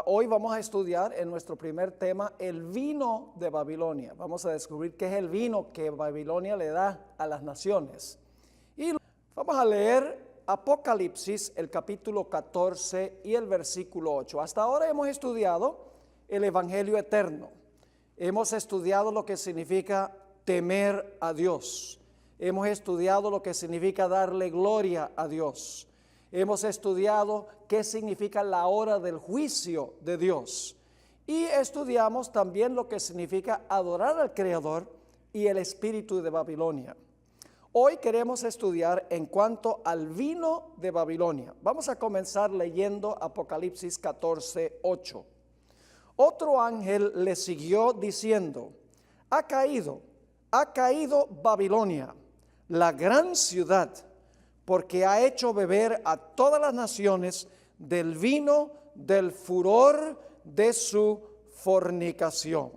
Hoy vamos a estudiar en nuestro primer tema el vino de Babilonia. Vamos a descubrir qué es el vino que Babilonia le da a las naciones. Y vamos a leer Apocalipsis, el capítulo 14 y el versículo 8. Hasta ahora hemos estudiado el Evangelio eterno. Hemos estudiado lo que significa temer a Dios. Hemos estudiado lo que significa darle gloria a Dios. Hemos estudiado qué significa la hora del juicio de Dios. Y estudiamos también lo que significa adorar al Creador y el espíritu de Babilonia. Hoy queremos estudiar en cuanto al vino de Babilonia. Vamos a comenzar leyendo Apocalipsis 14, 8. Otro ángel le siguió diciendo: ha caído Babilonia, la gran ciudad, porque ha hecho beber a todas las naciones del vino del furor de su fornicación.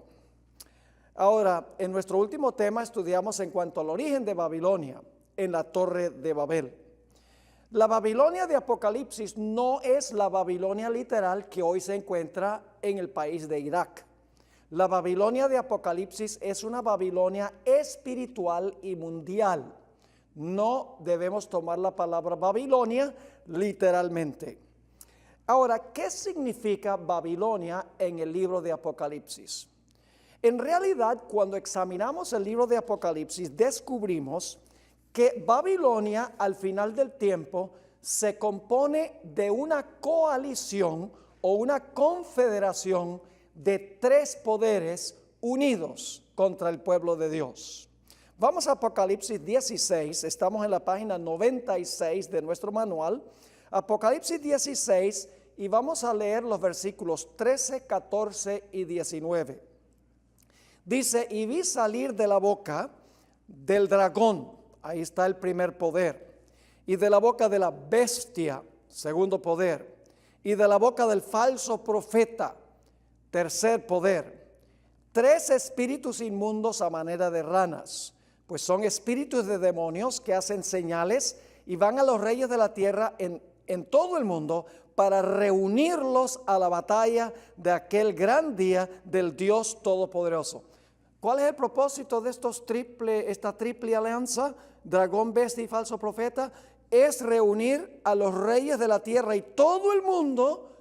Ahora, en nuestro último tema estudiamos en cuanto al origen de Babilonia, en la Torre de Babel. La Babilonia de Apocalipsis no es la Babilonia literal que hoy se encuentra en el país de Irak. La Babilonia de Apocalipsis es una Babilonia espiritual y mundial. No debemos tomar la palabra Babilonia literalmente. Ahora, ¿qué significa Babilonia en el libro de Apocalipsis? En realidad, cuando examinamos el libro de Apocalipsis, descubrimos que Babilonia al final del tiempo se compone de una coalición o una confederación de tres poderes unidos contra el pueblo de Dios. Vamos a Apocalipsis 16, estamos en la página 96 de nuestro manual, Apocalipsis 16, y vamos a leer los versículos 13, 14 y 19. Dice: y vi salir de la boca del dragón, ahí está el primer poder, y de la boca de la bestia, segundo poder, y de la boca del falso profeta, tercer poder, tres espíritus inmundos a manera de ranas, pues son espíritus de demonios que hacen señales y van a los reyes de la tierra en todo el mundo para reunirlos a la batalla de aquel gran día del Dios Todopoderoso. ¿Cuál es el propósito de esta triple alianza, dragón, bestia y falso profeta? Es reunir a los reyes de la tierra y todo el mundo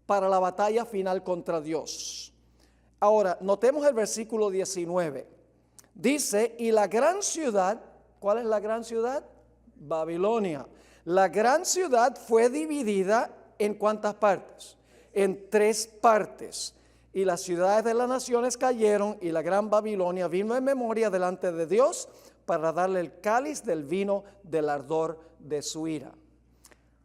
para la batalla final contra Dios. Ahora, notemos el versículo 19. Dice: y la gran ciudad, ¿cuál es la gran ciudad? Babilonia. La gran ciudad fue dividida en ¿cuántas partes? En tres partes. Y las ciudades de las naciones cayeron, y la gran Babilonia vino en memoria delante de Dios para darle el cáliz del vino del ardor de su ira.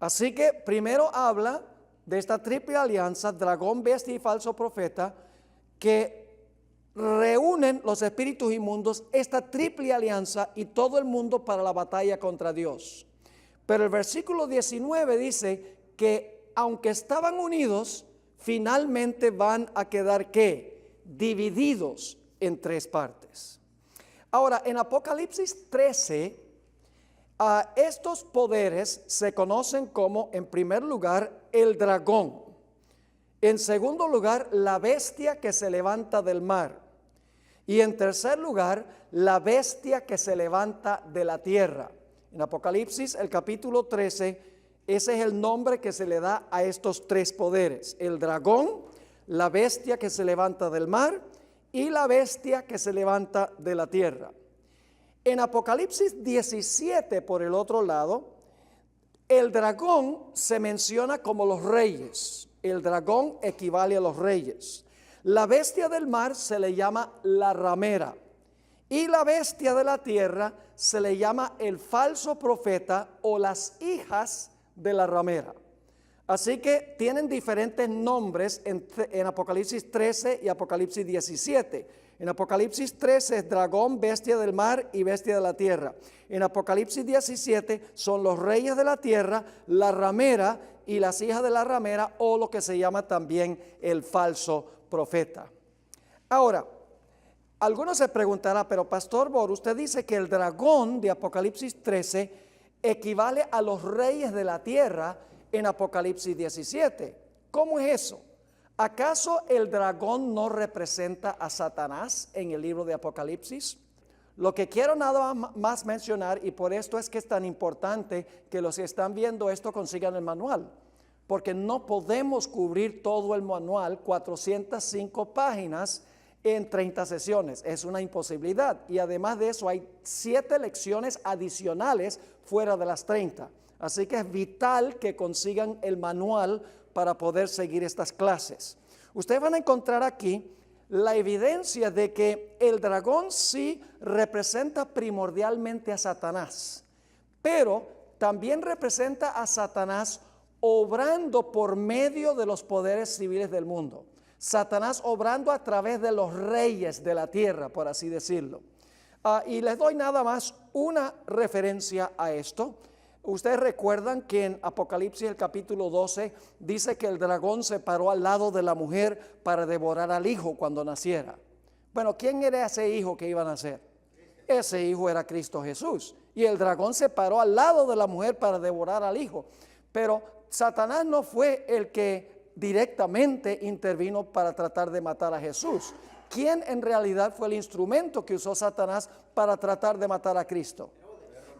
Así que primero habla de esta triple alianza, dragón, bestia y falso profeta, que reúnen los espíritus inmundos, esta triple alianza y todo el mundo para la batalla contra Dios. Pero el versículo 19 dice que aunque estaban unidos, finalmente van a quedar ¿qué? Divididos en tres partes. Ahora, en Apocalipsis 13, estos poderes se conocen como, en primer lugar, el dragón. En segundo lugar, la bestia que se levanta del mar. Y en tercer lugar, la bestia que se levanta de la tierra. En Apocalipsis, el capítulo 13, ese es el nombre que se le da a estos tres poderes: el dragón, la bestia que se levanta del mar y la bestia que se levanta de la tierra. En Apocalipsis 17, por el otro lado, el dragón se menciona como los reyes. El dragón equivale a los reyes. La bestia del mar se le llama la ramera, y la bestia de la tierra se le llama el falso profeta o las hijas de la ramera. Así que tienen diferentes nombres en Apocalipsis 13 y Apocalipsis 17. En Apocalipsis 13 es dragón, bestia del mar y bestia de la tierra. En Apocalipsis 17 son los reyes de la tierra, la ramera y las hijas de la ramera, o lo que se llama también el falso profeta. Ahora, algunos se preguntarán: pero Pastor Bor, usted dice que el dragón de Apocalipsis 13 equivale a los reyes de la tierra en Apocalipsis 17. ¿Cómo es eso? ¿Acaso el dragón no representa a Satanás en el libro de Apocalipsis? Lo que quiero nada más mencionar, y por esto es que es tan importante que los que están viendo esto consigan el manual, porque no podemos cubrir todo el manual, 405 páginas, en 30 sesiones. Es una imposibilidad. Y además de eso hay 7 lecciones adicionales fuera de las 30. Así que es vital que consigan el manual para poder seguir estas clases. Ustedes van a encontrar aquí la evidencia de que el dragón sí representa primordialmente a Satanás, pero también representa a Satanás obrando por medio de los poderes civiles del mundo. Satanás obrando a través de los reyes de la tierra, por así decirlo. Y les doy nada más una referencia a esto. Ustedes recuerdan que en Apocalipsis el capítulo 12 dice que el dragón se paró al lado de la mujer para devorar al hijo cuando naciera. Bueno, ¿quién era ese hijo que iba a nacer? Ese hijo era Cristo Jesús. Y el dragón se paró al lado de la mujer para devorar al hijo. Pero Satanás no fue el que directamente intervino para tratar de matar a Jesús. ¿Quién en realidad fue el instrumento que usó Satanás para tratar de matar a Cristo?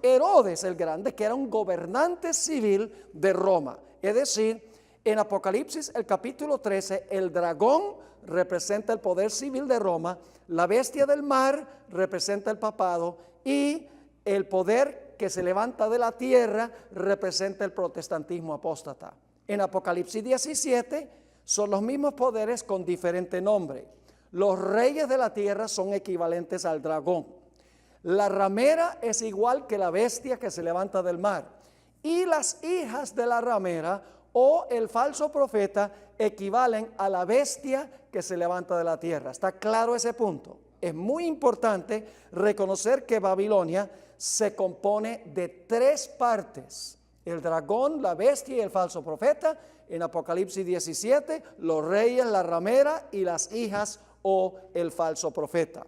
Herodes el Grande, que era un gobernante civil de Roma. Es decir, en Apocalipsis el capítulo 13, el dragón representa el poder civil de Roma, la bestia del mar representa el papado y el poder que se levanta de la tierra representa el protestantismo apóstata. En Apocalipsis 17 son los mismos poderes con diferente nombre. Los reyes de la tierra son equivalentes al dragón. La ramera es igual que la bestia que se levanta del mar. Y las hijas de la ramera o el falso profeta equivalen a la bestia que se levanta de la tierra. ¿Está claro ese punto? Es muy importante reconocer que Babilonia se compone de 3 partes. El dragón, la bestia y el falso profeta. En Apocalipsis 17, los reyes, la ramera y las hijas o el falso profeta.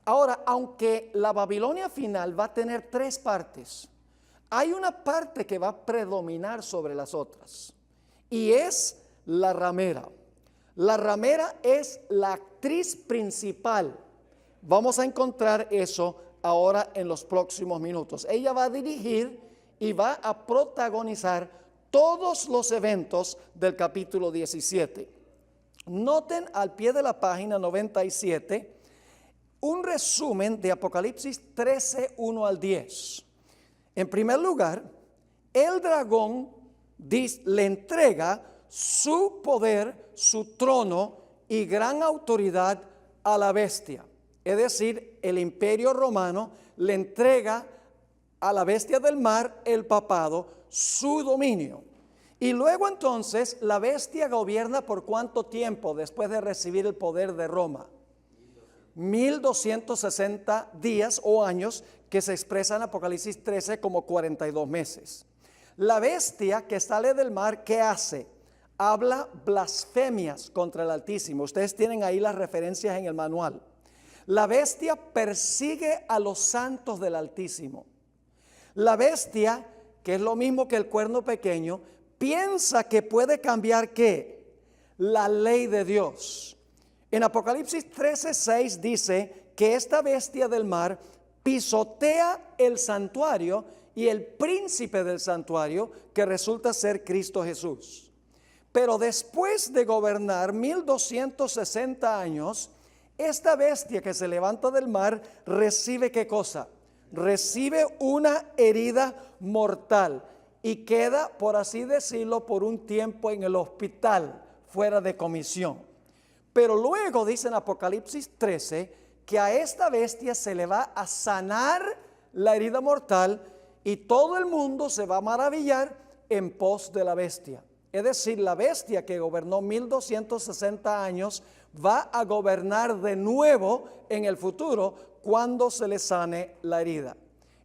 Ahora, aunque la Babilonia final va a tener 3 partes, hay una parte que va a predominar sobre las otras y es la ramera. La ramera es la actriz principal. Vamos a encontrar eso ahora en los próximos minutos. Ella va a dirigir y va a protagonizar todos los eventos del capítulo 17. Noten al pie de la página 97 un resumen de Apocalipsis 13, 1 al 10. En primer lugar, el dragón le entrega su poder, su trono y gran autoridad a la bestia. Es decir, el imperio romano le entrega a la bestia del mar, el papado, su dominio. Y luego entonces la bestia gobierna por ¿cuánto tiempo después de recibir el poder de Roma? 1260 días o años, que se expresa en Apocalipsis 13 como 42 meses. La bestia que sale del mar, ¿qué hace? Habla blasfemias contra el Altísimo. Ustedes tienen ahí las referencias en el manual. La bestia persigue a los santos del Altísimo. La bestia, que es lo mismo que el cuerno pequeño, piensa que puede cambiar ¿qué? La ley de Dios. En Apocalipsis 13:6 dice que esta bestia del mar pisotea el santuario y el príncipe del santuario, que resulta ser Cristo Jesús. Pero después de gobernar 1260 años, esta bestia que se levanta del mar recibe ¿qué cosa? Recibe una herida mortal y queda, por así decirlo, por un tiempo en el hospital, fuera de comisión. Pero luego dice en Apocalipsis 13 que a esta bestia se le va a sanar la herida mortal y todo el mundo se va a maravillar en pos de la bestia. Es decir, la bestia que gobernó 1260 años va a gobernar de nuevo en el futuro cuando se le sane la herida.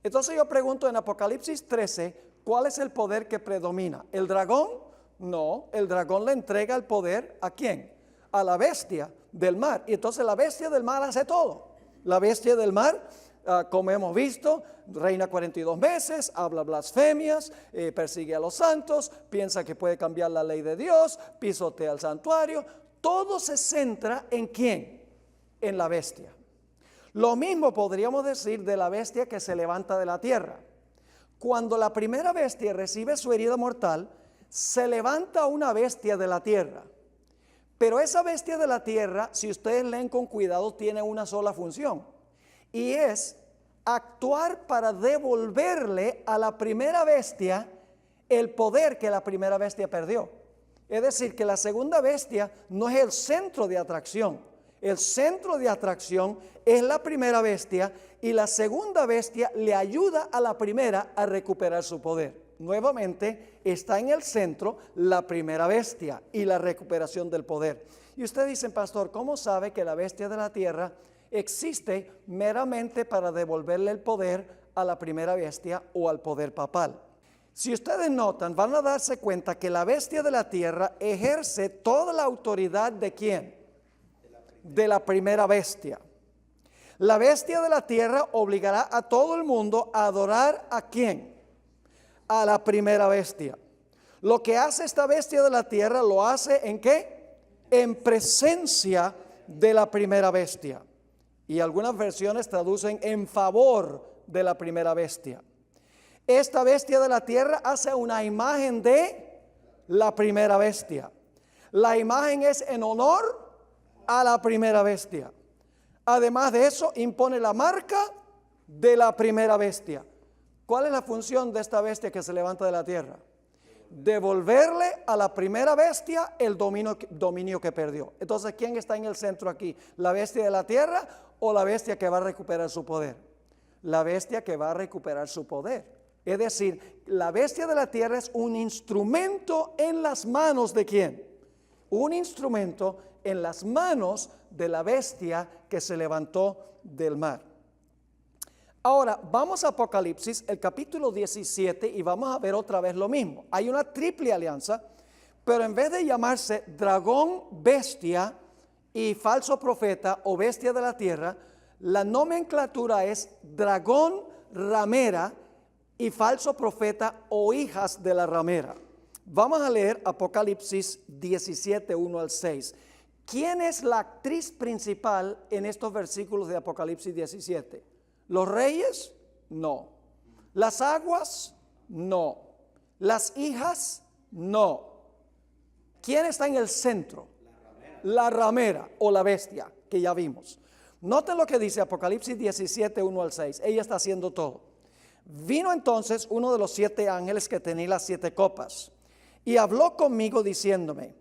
Entonces yo pregunto en Apocalipsis 13, ¿cuál es el poder que predomina? ¿El dragón? No, el dragón le entrega el poder ¿a quién? A la bestia del mar. Y entonces la bestia del mar hace todo. La bestia del mar como hemos visto, reina 42 meses, habla blasfemias, persigue a los santos, piensa que puede cambiar la ley de Dios, pisotea el santuario. Todo se centra ¿en quién? En la bestia. Lo mismo podríamos decir de la bestia que se levanta de la tierra. Cuando la primera bestia recibe su herida mortal, se levanta una bestia de la tierra. Pero esa bestia de la tierra, si ustedes leen con cuidado, tiene una sola función. Y es actuar para devolverle a la primera bestia el poder que la primera bestia perdió. Es decir, que la segunda bestia no es el centro de atracción. El centro de atracción es la primera bestia y la segunda bestia le ayuda a la primera a recuperar su poder. Nuevamente está en el centro la primera bestia y la recuperación del poder. Y usted dice, pastor, ¿cómo sabe que la bestia de la tierra existe meramente para devolverle el poder a la primera bestia o al poder papal? Si ustedes notan, van a darse cuenta que la bestia de la tierra ejerce toda la autoridad ¿de quién? De la primera bestia. La bestia de la tierra obligará a todo el mundo a adorar ¿a quién? A la primera bestia. Lo que hace esta bestia de la tierra lo hace ¿en qué? En presencia de la primera bestia. Y algunas versiones traducen en favor de la primera bestia. Esta bestia de la tierra hace una imagen de la primera bestia. La imagen es en honor a la primera bestia. Además de eso, impone la marca de la primera bestia. ¿Cuál es la función de esta bestia que se levanta de la tierra? Devolverle a la primera bestia el dominio que perdió. Entonces, ¿quién está en el centro aquí? ¿La bestia de la tierra o la bestia que va a recuperar su poder? La bestia que va a recuperar su poder. Es decir, la bestia de la tierra es un instrumento en las manos ¿de quién? Un instrumento en las manos de la bestia que se levantó del mar. Ahora, vamos a Apocalipsis, el capítulo 17, y vamos a ver otra vez lo mismo. Hay una triple alianza, pero en vez de llamarse dragón, bestia y falso profeta o bestia de la tierra, la nomenclatura es dragón, ramera y falso profeta o hijas de la ramera. Vamos a leer Apocalipsis 17, 1 al 6. ¿Quién es la actriz principal en estos versículos de Apocalipsis 17? ¿Los reyes? No. ¿Las aguas? No. ¿Las hijas? No. ¿Quién está en el centro? La ramera o la bestia que ya vimos. Noten lo que dice Apocalipsis 17, 1 al 6. Ella está haciendo todo. Vino entonces uno de los 7 ángeles que tenía las 7 copas y habló conmigo diciéndome: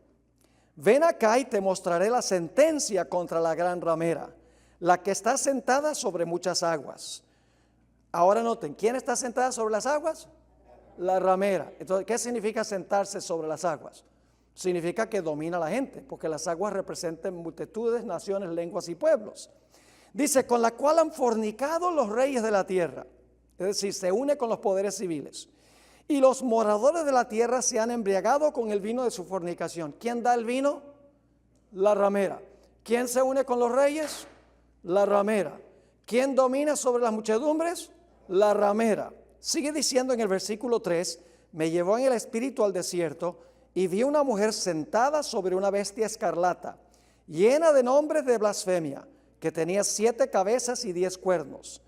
ven acá y te mostraré la sentencia contra la gran ramera, la que está sentada sobre muchas aguas. Ahora noten, ¿quién está sentada sobre las aguas? La ramera. Entonces, ¿qué significa sentarse sobre las aguas? Significa que domina a la gente, porque las aguas representan multitudes, naciones, lenguas y pueblos. Dice, con la cual han fornicado los reyes de la tierra. Es decir, se une con los poderes civiles. Y los moradores de la tierra se han embriagado con el vino de su fornicación. ¿Quién da el vino? La ramera. ¿Quién se une con los reyes? La ramera. ¿Quién domina sobre las muchedumbres? La ramera. Sigue diciendo en el versículo 3, me llevó en el espíritu al desierto y vi una mujer sentada sobre una bestia escarlata, llena de nombres de blasfemia, que tenía 7 cabezas y 10 cuernos.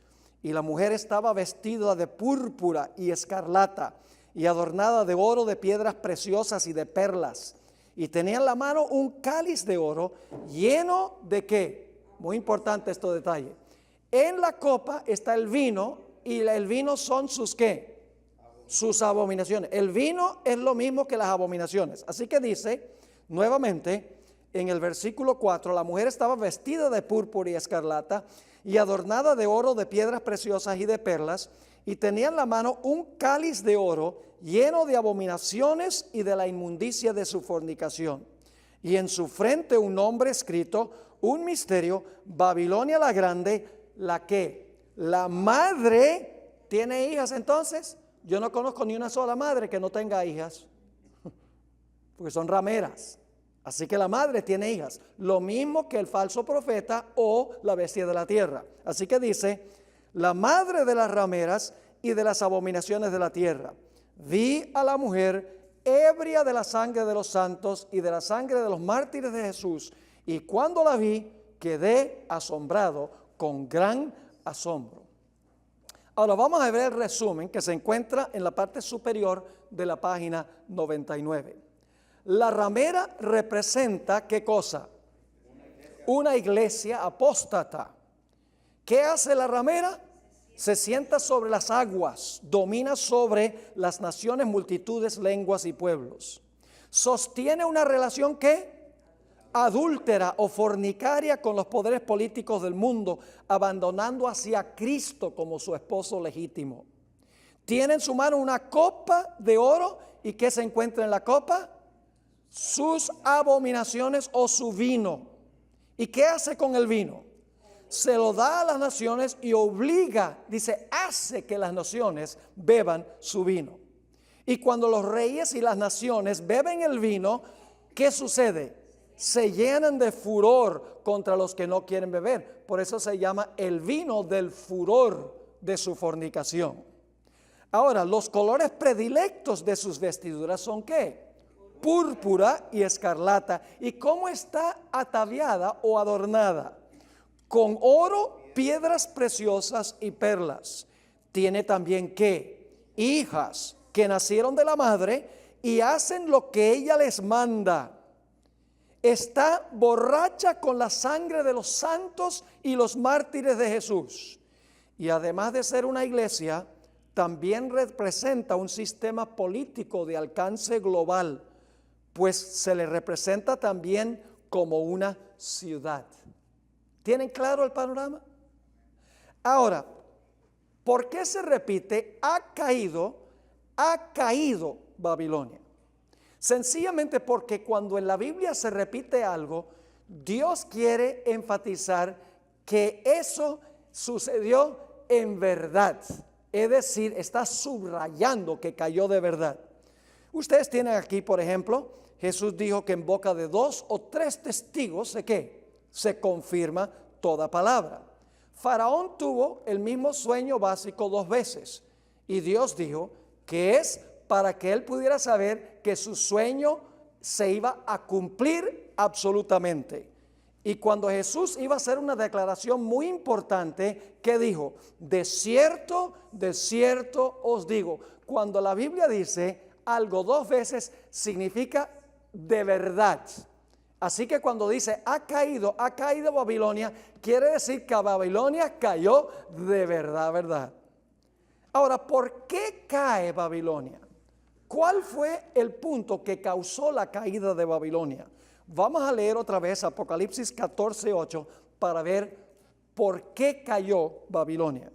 Y la mujer estaba vestida de púrpura y escarlata y adornada de oro, de piedras preciosas y de perlas. Y tenía en la mano un cáliz de oro lleno de ¿qué? Muy importante este detalle. En la copa está el vino y el vino son sus ¿qué? Sus abominaciones. El vino es lo mismo que las abominaciones. Así que dice nuevamente en el versículo 4, la mujer estaba vestida de púrpura y escarlata y adornada de oro, de piedras preciosas y de perlas, y tenía en la mano un cáliz de oro lleno de abominaciones y de la inmundicia de su fornicación. Y en su frente un nombre escrito, un misterio, Babilonia la grande, la que, la madre, ¿tiene hijas entonces? Yo no conozco ni una sola madre que no tenga hijas, porque son rameras. Así que la madre tiene hijas, lo mismo que el falso profeta o la bestia de la tierra. Así que dice, la madre de las rameras y de las abominaciones de la tierra. Vi a la mujer ebria de la sangre de los santos y de la sangre de los mártires de Jesús, y cuando la vi, quedé asombrado con gran asombro. Ahora vamos a ver el resumen que se encuentra en la parte superior de la página 99. La ramera representa, ¿qué cosa? Una iglesia apóstata. ¿Qué hace la ramera? Se sienta sobre las aguas, domina sobre las naciones, multitudes, lenguas y pueblos. Sostiene una relación ¿qué? Adúltera o fornicaria con los poderes políticos del mundo, abandonando hacia Cristo como su esposo legítimo. Tiene en su mano una copa de oro, ¿y qué se encuentra en la copa? Sus abominaciones o su vino. ¿Y qué hace con el vino? Se lo da a las naciones y obliga, dice, hace que las naciones beban su vino. Y cuando los reyes y las naciones beben el vino, ¿qué sucede? Se llenan de furor contra los que no quieren beber. Por eso se llama el vino del furor de su fornicación. Ahora, los colores predilectos de sus vestiduras son ¿qué? Púrpura y escarlata. ¿Y cómo está ataviada o adornada? Con oro, piedras preciosas y perlas. Tiene también ¿qué? Hijas que nacieron de la madre y hacen lo que ella les manda. Está borracha con la sangre de los santos y los mártires de Jesús. Y además de ser una iglesia, también representa un sistema político de alcance global, pues se le representa también como una ciudad. ¿Tienen claro el panorama? Ahora, ¿por qué se repite ha caído Babilonia? Sencillamente porque cuando en la Biblia se repite algo, Dios quiere enfatizar que eso sucedió en verdad. Es decir, está subrayando que cayó de verdad. Ustedes tienen aquí, por ejemplo, Jesús dijo que en boca de 2 o 3 testigos, ¿de qué? Se confirma toda palabra. Faraón tuvo el mismo sueño básico 2 veces y Dios dijo que es para que él pudiera saber que su sueño se iba a cumplir absolutamente. Y cuando Jesús iba a hacer una declaración muy importante, ¿qué dijo? De cierto os digo. Cuando la Biblia dice algo 2 veces, significa de verdad. Así que cuando dice ha caído Babilonia, quiere decir que Babilonia cayó de verdad. Ahora, ¿por qué cae Babilonia? ¿Cuál fue el punto que causó la caída de Babilonia? Vamos a leer otra vez Apocalipsis 14:8 para ver por qué cayó Babilonia.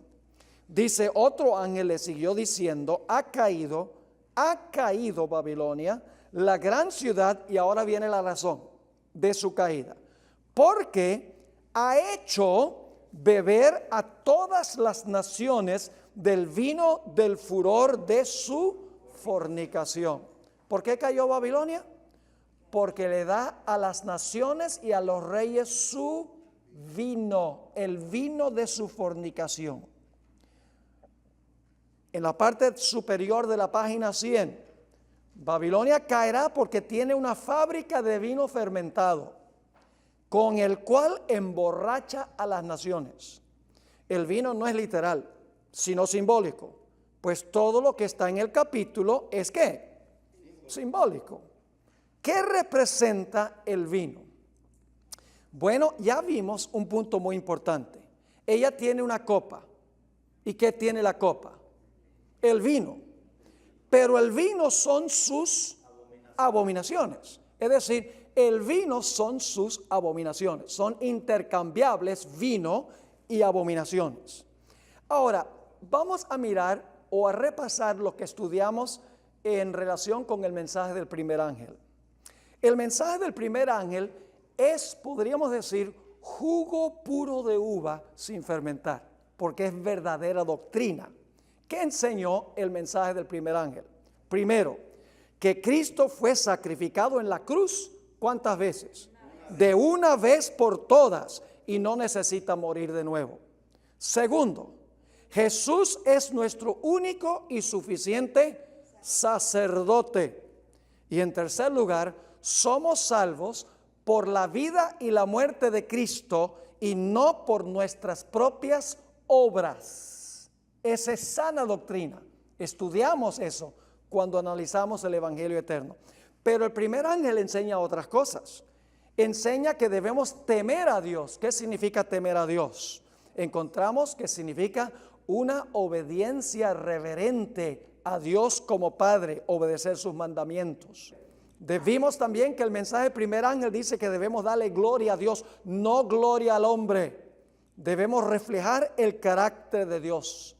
Dice, otro ángel le siguió diciendo, ha caído Babilonia, la gran ciudad, y ahora viene la razón de su caída, porque ha hecho beber a todas las naciones del vino del furor de su fornicación. ¿Por qué cayó Babilonia? Porque le da a las naciones y a los reyes su vino, el vino de su fornicación. En la parte superior de la página 100, Babilonia caerá porque tiene una fábrica de vino fermentado, con el cual emborracha a las naciones. El vino no es literal, sino simbólico, pues todo lo que está en el capítulo es ¿qué? Simbólico. ¿Qué representa el vino? Bueno, ya vimos un punto muy importante. Ella tiene una copa. ¿Y qué tiene la copa? El vino. Pero el vino son sus abominaciones. Es decir, el vino son sus abominaciones. Son intercambiables vino y abominaciones. Ahora, vamos a mirar o a repasar lo que estudiamos en relación con el mensaje del primer ángel. El mensaje del primer ángel es, podríamos decir, jugo puro de uva sin fermentar, porque es verdadera doctrina. ¿Qué enseñó el mensaje del primer ángel? Primero, que Cristo fue sacrificado en la cruz, ¿cuántas veces? De una vez por todas, y no necesita morir de nuevo. Segundo, Jesús es nuestro único y suficiente sacerdote. Y en tercer lugar, somos salvos por la vida y la muerte de Cristo y no por nuestras propias obras. Esa es sana doctrina. Estudiamos eso cuando analizamos el Evangelio eterno. Pero el primer ángel enseña otras cosas. Enseña que debemos temer a Dios. ¿Qué significa temer a Dios? Encontramos que significa una obediencia reverente a Dios como Padre, obedecer sus mandamientos. Vimos también que el mensaje del primer ángel dice que debemos darle gloria a Dios, no gloria al hombre. Debemos reflejar el carácter de Dios.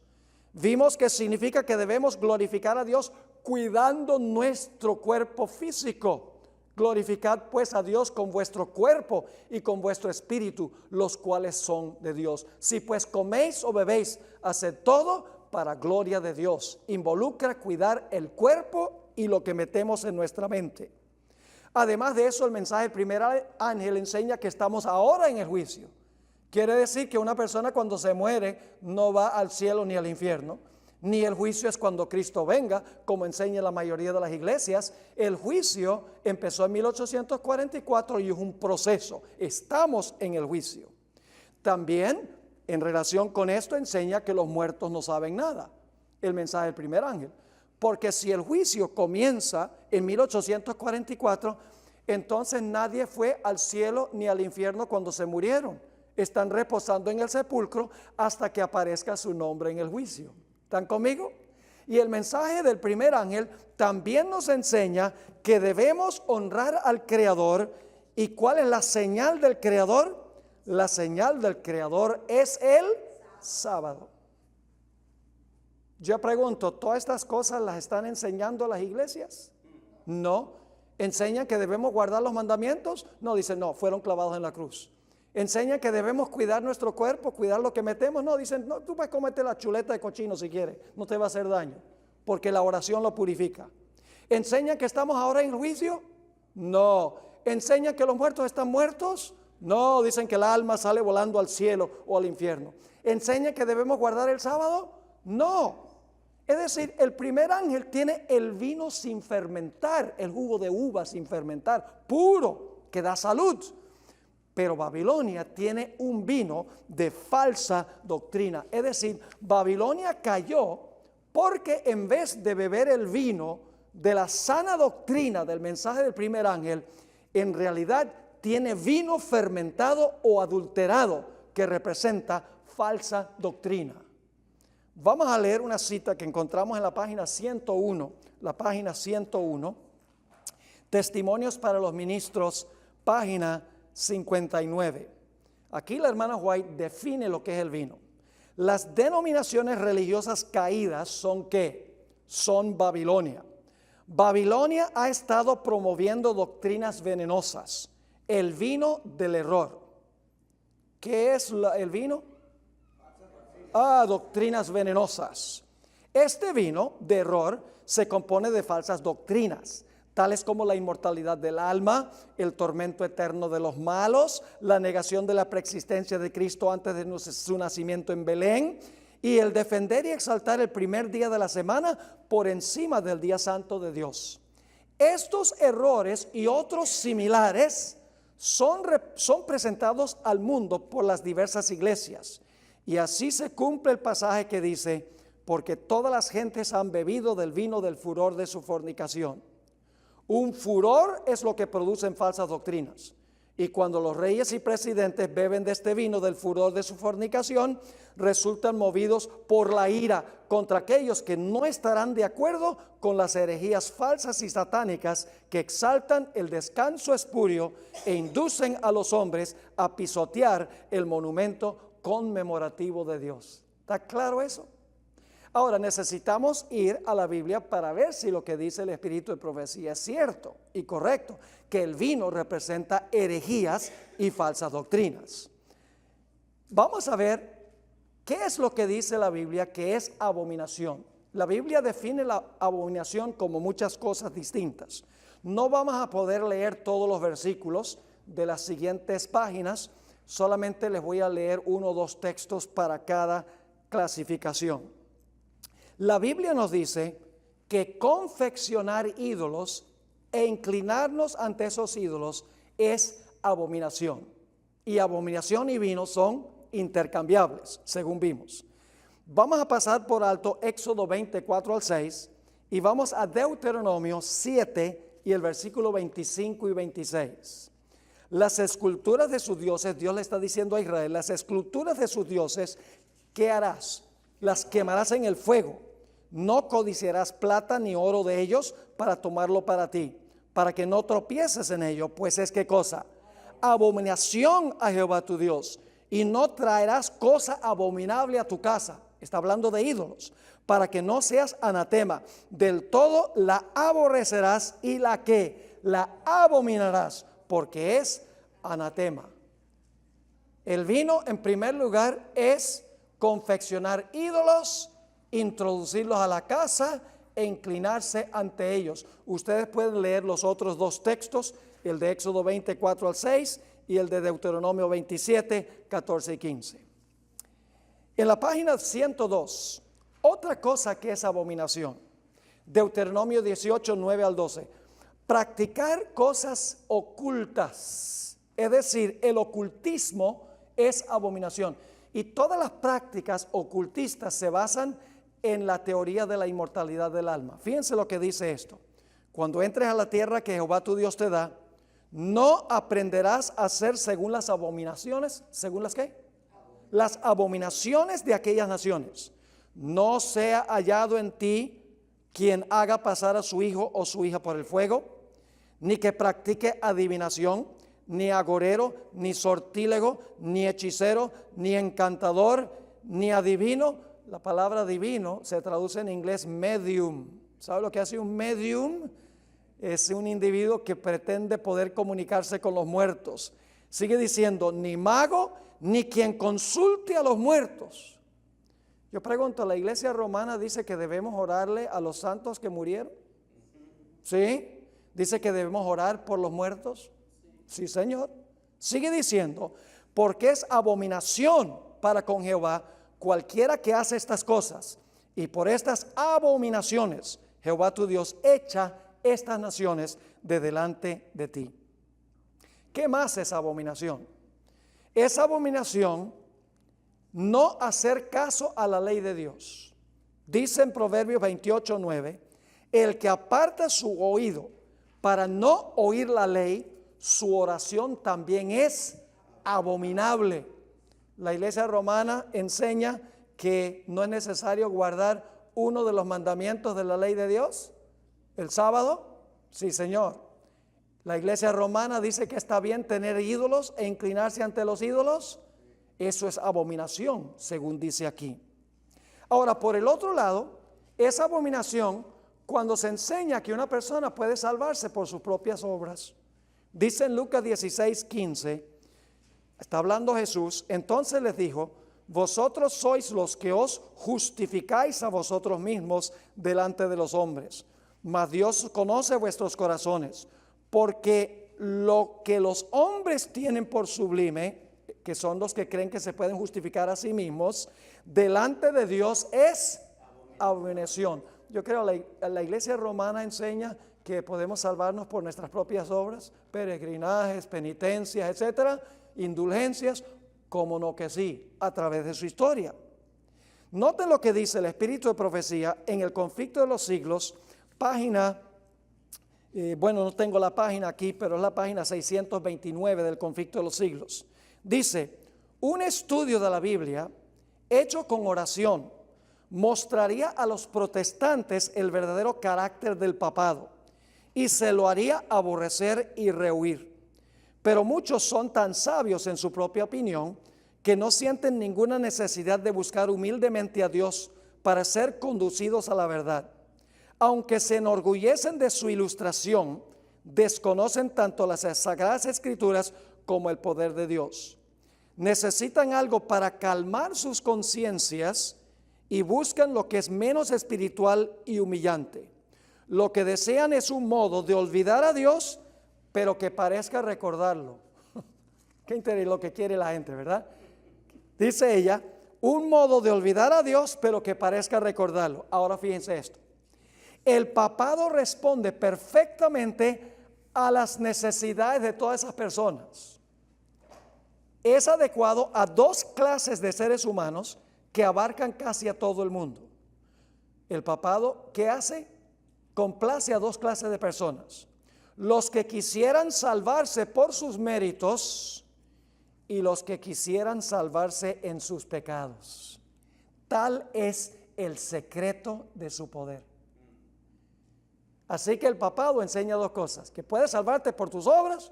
Vimos que significa que debemos glorificar a Dios cuidando nuestro cuerpo físico. Glorificad pues a Dios con vuestro cuerpo y con vuestro espíritu, los cuales son de Dios. Si pues coméis o bebéis, haced todo para gloria de Dios. Involucra cuidar el cuerpo y lo que metemos en nuestra mente. Además de eso, el mensaje del primer ángel enseña que estamos ahora en el juicio. Quiere decir que una persona cuando se muere no va al cielo ni al infierno, ni el juicio es cuando Cristo venga, como enseña la mayoría de las iglesias. El juicio empezó en 1844 y es un proceso. Estamos en el juicio. También, en relación con esto, enseña que los muertos no saben nada. El mensaje del primer ángel. Porque si el juicio comienza en 1844, entonces nadie fue al cielo ni al infierno cuando se murieron. Están reposando en el sepulcro hasta que aparezca su nombre en el juicio. ¿Están conmigo? Y el mensaje del primer ángel también nos enseña que debemos honrar al Creador. ¿Y cuál es la señal del Creador? La señal del Creador es el sábado. Yo pregunto, ¿todas estas cosas las están enseñando las iglesias? No. ¿Enseñan que debemos guardar los mandamientos? No, dicen, no, fueron clavados en la cruz. ¿Enseñan que debemos cuidar nuestro cuerpo, cuidar lo que metemos? No, dicen, no, tú puedes comerte la chuleta de cochino si quieres, no te va a hacer daño, porque la oración lo purifica. ¿Enseñan que estamos ahora en juicio? No. ¿Enseñan que los muertos están muertos? No, dicen que el alma sale volando al cielo o al infierno. ¿Enseñan que debemos guardar el sábado? No. Es decir, el primer ángel tiene el vino sin fermentar, el jugo de uva sin fermentar, puro, que da salud. Pero Babilonia tiene un vino de falsa doctrina. Es decir, Babilonia cayó porque en vez de beber el vino de la sana doctrina del mensaje del primer ángel, en realidad tiene vino fermentado o adulterado que representa falsa doctrina. Vamos a leer una cita que encontramos en la página 101, Testimonios para los Ministros, página 59. Aquí la hermana White define lo que es el vino. Las denominaciones religiosas caídas son ¿qué? Son Babilonia. Babilonia ha estado promoviendo doctrinas venenosas. El vino del error. ¿Qué es el vino? Doctrinas venenosas. Este vino de error se compone de falsas doctrinas, tales como la inmortalidad del alma, el tormento eterno de los malos, la negación de la preexistencia de Cristo antes de su nacimiento en Belén, y el defender y exaltar el primer día de la semana por encima del día santo de Dios. Estos errores y otros similares son presentados al mundo por las diversas iglesias. Y así se cumple el pasaje que dice, porque todas las gentes han bebido del vino del furor de su fornicación. Un furor es lo que producen falsas doctrinas. Y cuando los reyes y presidentes beben de este vino del furor de su fornicación, resultan movidos por la ira contra aquellos que no estarán de acuerdo con las herejías falsas y satánicas que exaltan el descanso espurio e inducen a los hombres a pisotear el monumento conmemorativo de Dios. ¿Está claro eso? Ahora necesitamos ir a la Biblia para ver si lo que dice el Espíritu de Profecía es cierto y correcto, que el vino representa herejías y falsas doctrinas. Vamos a ver qué es lo que dice la Biblia que es abominación. La Biblia define la abominación como muchas cosas distintas. No vamos a poder leer todos los versículos de las siguientes páginas. Solamente les voy a leer 1 o 2 textos para cada clasificación. La Biblia nos dice que confeccionar ídolos e inclinarnos ante esos ídolos es abominación. Y abominación y vino son intercambiables, según vimos. Vamos a pasar por alto Éxodo 24 al 6 y vamos a Deuteronomio 7 y el versículo 25 y 26. Las esculturas de sus dioses, Dios le está diciendo a Israel, las esculturas de sus dioses, ¿qué harás? Las quemarás en el fuego. No codiciarás plata ni oro de ellos para tomarlo para ti, para que no tropieces en ello, pues es ¿qué cosa? Abominación a Jehová tu Dios, y no traerás cosa abominable a tu casa. Está hablando de ídolos, para que no seas anatema. Del todo la aborrecerás y la abominarás, porque es anatema. El vino, en primer lugar, es confeccionar ídolos, introducirlos a la casa e inclinarse ante ellos. Ustedes pueden leer los otros dos textos, el de Éxodo 24 al 6 y el de Deuteronomio 27, 14 y 15. En la página 102, otra cosa que es abominación. Deuteronomio 18, 9 al 12. Practicar cosas ocultas, es decir, el ocultismo es abominación. Y todas las prácticas ocultistas se basan en la teoría de la inmortalidad del alma. Fíjense lo que dice esto. Cuando entres a la tierra que Jehová tu Dios te da, no aprenderás a hacer según las abominaciones. ¿Según las qué? Las abominaciones de aquellas naciones. No sea hallado en ti quien haga pasar a su hijo o su hija por el fuego, ni que practique adivinación, ni agorero, ni sortílego, ni hechicero, ni encantador, ni adivino. La palabra divino se traduce en inglés medium. ¿Sabe lo que hace un medium? Es un individuo que pretende poder comunicarse con los muertos. Sigue diciendo, ni mago, ni quien consulte a los muertos. Yo pregunto, ¿la iglesia romana dice que debemos orarle a los santos que murieron? ¿Sí? ¿Dice que debemos orar por los muertos? Sí, Señor. Sigue diciendo, porque es abominación para con Jehová cualquiera que hace estas cosas. Y por estas abominaciones, Jehová tu Dios echa estas naciones de delante de ti. ¿Qué más es abominación? Es abominación no hacer caso a la ley de Dios. Dice en Proverbios 28, 9, el que aparta su oído para no oír la ley, su oración también es abominable. La iglesia romana enseña que no es necesario guardar uno de los mandamientos de la ley de Dios, el sábado. Sí, Señor. La iglesia romana dice que está bien tener ídolos e inclinarse ante los ídolos. Eso es abominación, según dice aquí. Ahora, por el otro lado, es abominación cuando se enseña que una persona puede salvarse por sus propias obras. Dice en Lucas 16, 15, está hablando Jesús, entonces les dijo, vosotros sois los que os justificáis a vosotros mismos delante de los hombres, mas Dios conoce vuestros corazones, porque lo que los hombres tienen por sublime, que son los que creen que se pueden justificar a sí mismos, delante de Dios es abominación. Yo creo que la iglesia romana enseña que podemos salvarnos por nuestras propias obras, peregrinajes, penitencias, etcétera, indulgencias, como no que sí, a través de su historia. Noten lo que dice el Espíritu de Profecía en el Conflicto de los Siglos, página, no tengo la página aquí, pero es la página 629 del Conflicto de los Siglos. Dice, un estudio de la Biblia hecho con oración mostraría a los protestantes el verdadero carácter del papado y se lo haría aborrecer y rehuir. Pero muchos son tan sabios en su propia opinión que no sienten ninguna necesidad de buscar humildemente a Dios para ser conducidos a la verdad. Aunque se enorgullecen de su ilustración, desconocen tanto las Sagradas Escrituras como el poder de Dios. Necesitan algo para calmar sus conciencias y buscan lo que es menos espiritual y humillante. Lo que desean es un modo de olvidar a Dios, pero que parezca recordarlo. Qué interesante lo que quiere la gente, ¿verdad? Dice ella, un modo de olvidar a Dios, pero que parezca recordarlo. Ahora fíjense esto. El papado responde perfectamente a las necesidades de todas esas personas. Es adecuado a dos clases de seres humanos que abarcan casi a todo el mundo. El papado, ¿qué hace? Complace a dos clases de personas: los que quisieran salvarse por sus méritos y los que quisieran salvarse en sus pecados. Tal es el secreto de su poder. Así que el papado enseña dos cosas: que puedes salvarte por tus obras,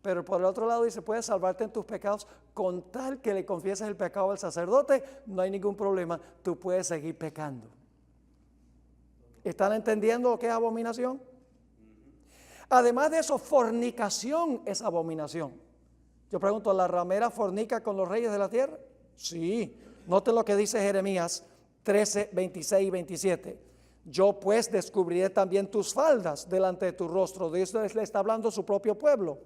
pero por el otro lado dice, puedes salvarte en tus pecados, con tal que le confieses el pecado al sacerdote, no hay ningún problema, tú puedes seguir pecando. ¿Están entendiendo lo que es abominación? Además de eso, fornicación es abominación. Yo pregunto, ¿la ramera fornica con los reyes de la tierra? Sí. Noten lo que dice Jeremías 13, 26 y 27. Yo pues descubriré también tus faldas delante de tu rostro. De eso le está hablando su propio pueblo.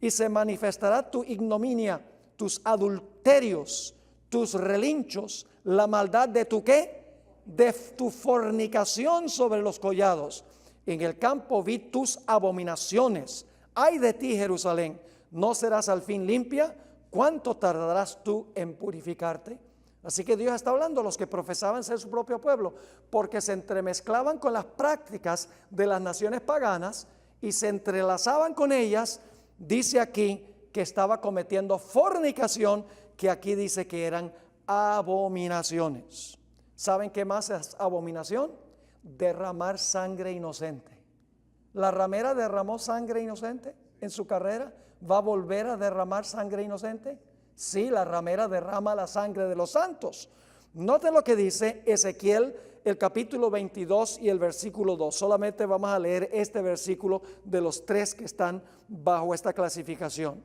Y se manifestará tu ignominia, tus adulterios, tus relinchos, la maldad de tu ¿qué? De tu fornicación sobre los collados. En el campo vi tus abominaciones. Ay de ti, Jerusalén, ¿no serás al fin limpia? ¿Cuánto tardarás tú en purificarte? Así que Dios está hablando a los que profesaban ser su propio pueblo, porque se entremezclaban con las prácticas de las naciones paganas y se entrelazaban con ellas. Dice aquí que estaba cometiendo fornicación, que aquí dice que eran abominaciones. ¿Saben qué más es abominación? Derramar sangre inocente. ¿La ramera derramó sangre inocente en su carrera? ¿Va a volver a derramar sangre inocente? Sí, la ramera derrama la sangre de los santos. Noten lo que dice Ezequiel, el capítulo 22 y el versículo 2. Solamente vamos a leer este versículo de los tres que están bajo esta clasificación.